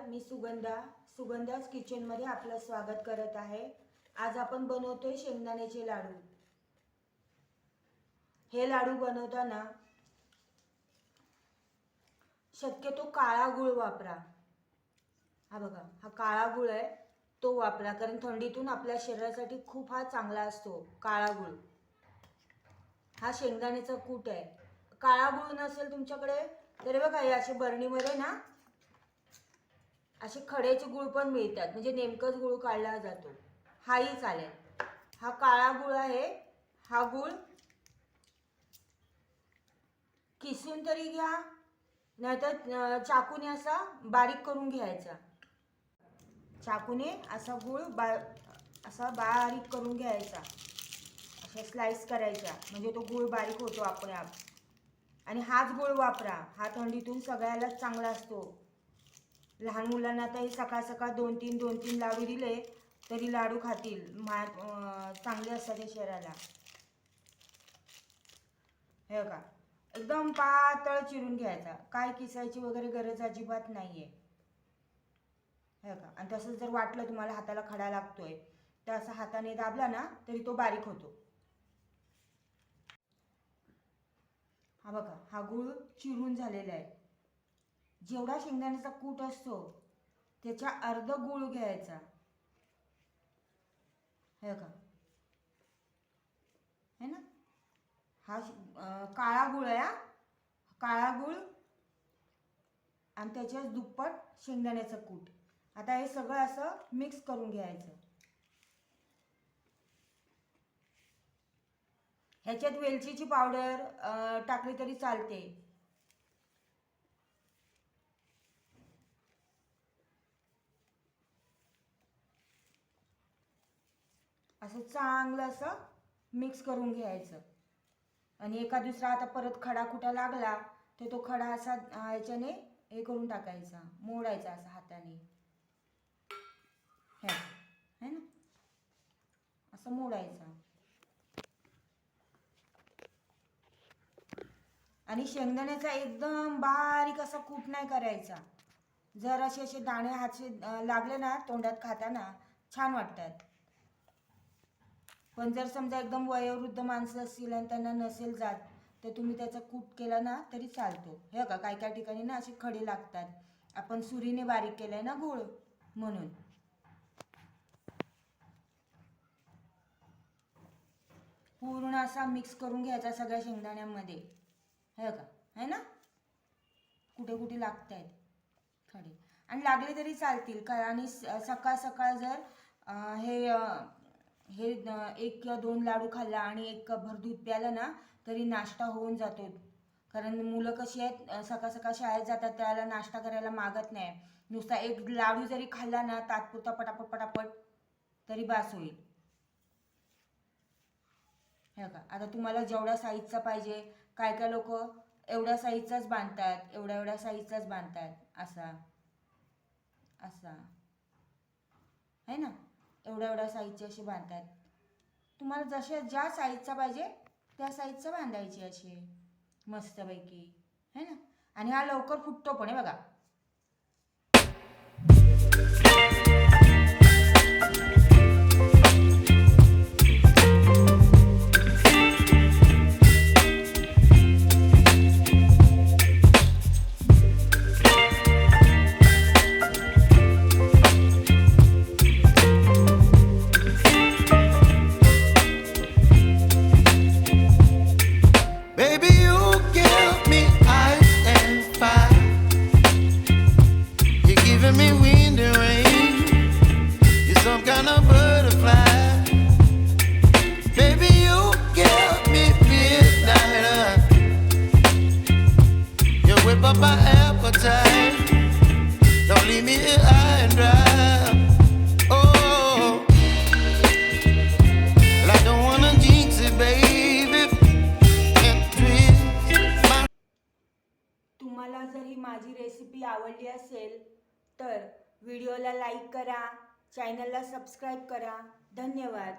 मी सुगंधास किचनमध्ये आपलं स्वागत करत आहे। आज आपण बनवतोय शेंगदाण्याचे लाडू। हे लाडू बनवताना शक्यतो काळा गूळ वापरा। हा बघा, हा काळा गूळ आहे तो वापरा, कारण थंडीतून आपल्या शरीरासाठी खूप हा चांगला असतो काळा गूळ। हा शेंगदाण्याचा कूट आहे। काळा गूळ नसेल तुमच्याकडे तर बघा, हे असे बरणीमध्ये ना असे खड्याचे गूळ पण मिळतात, म्हणजे नेमकंच गूळ काढला जातो, हाही चालेल। हा काळा गूळ आहे। हा गूळ किसून तरी घ्या, नाहीतर चाकूने असा बारीक करून घ्यायचा। चाकूने असा गूळ असा बारीक करून घ्यायचा, अशा स्लाइस करायच्या, म्हणजे तो गूळ बारीक होतो आपोआप। आणि हाच गूळ वापरा, हा थंडीतून सगळ्यालाच चांगला असतो। लहान मुलांना तर सकाळ सकाळ दोन तीन लाडू दिले तरी लाडू खातील, चांगले असतात ते शरीराला। हे बघा, एकदम पातळ चिरून घ्यायचा, काय किसायची वगैरे गरज अजिबात नाहीये। हे बघा, आणि तसंच जर वाटलं तुम्हाला हाताला खडा लागतोय तर असं हाताने दाबला ना तरी तो बारीक होतो। हा बघा, हा गूळ चिरून झालेला आहे। जेवढा शेंगदाण्याचा कूट असतो त्याच्या अर्ध गूळ घ्यायचा। हे बघा, है ना, हा काळा गूळ आहे। काळा गूळ आणि त्याच्याच दुप्पट शेंगदाण्याचं कूट। आता हे सगळं असं मिक्स करून घ्यायचं। ह्याच्यात वेलचीची पावडर टाकली तरी चालते। असं चांगलं असं मिक्स करून घ्यायचं। आणि एका दुसरा आता परत खडा कुठा लागला तर तो खडा असा ह्याच्याने हे करून टाकायचा, मोडायचा असा हाताने, है ना, असं मोडायचा। आणि शेंगदाण्याचा एकदम बारीक असा कूट नाही करायचा। जर असे दाणे हातचे लागले ना तोंडात खाताना छान वाटतात। पण जर समजा एकदम वयोवृद्ध माणसं असतील आणि त्यांना नसेल जात तर तुम्ही त्याचा कूट केला ना तरी चालतो। हे बघा, काय काय ठिकाणी ना असे खडे लागतात, आपण सुरीने बारीक केलाय ना गूळ म्हणून। पूर्ण असा मिक्स करून घ्यायचा सगळ्या शेंगदाण्यामध्ये। हे बघा, है ना, कुठे कुठे लागतायत खडे, आणि लागले तरी चालतील। आणि सकाळ सकाळ जर हे 1 किंवा 2 लाडू खाल्ला आणि 1 कपभर दूध प्यालं ना तरी नाश्ता होऊन जातो। कारण मुलं कशी आहेत, सकाळ सकाळ शाळेत जातात, त्याला नाश्ता करायला मागत नाही। नुसता 1 लाडू जरी खाल्ला ना तात्पुरता पटापट पटापट तरी बास होईल। हे बघा, आता तुम्हाला जेवढ्या साईजचा पाहिजे, काय काय लोक एवढ्या साईजचाच बांधतात, एवढ्या साईजचाच बांधतात, असा असा, है ना, एवढ्या साईजचे असे बांधतात। तुम्हाला ज्या साईजचा पाहिजे त्या साईजचा बांधायचे असे मस्तपैकी, है ना। आणि हा लवकर फुटतो पण, आहे बघा। Baby, you give me ice and fire. You're giving me wind and rain. You're some kind of butterfly. Baby, you give me midnight. You whip up my appetite. Don't leave me here high and dry. Oh, well, I don't wanna jinx it, baby. तुम्हाला जर ही माझी recipe आवडली असेल तर व्हिडिओला like करा, चॅनलला subscribe करा। धन्यवाद।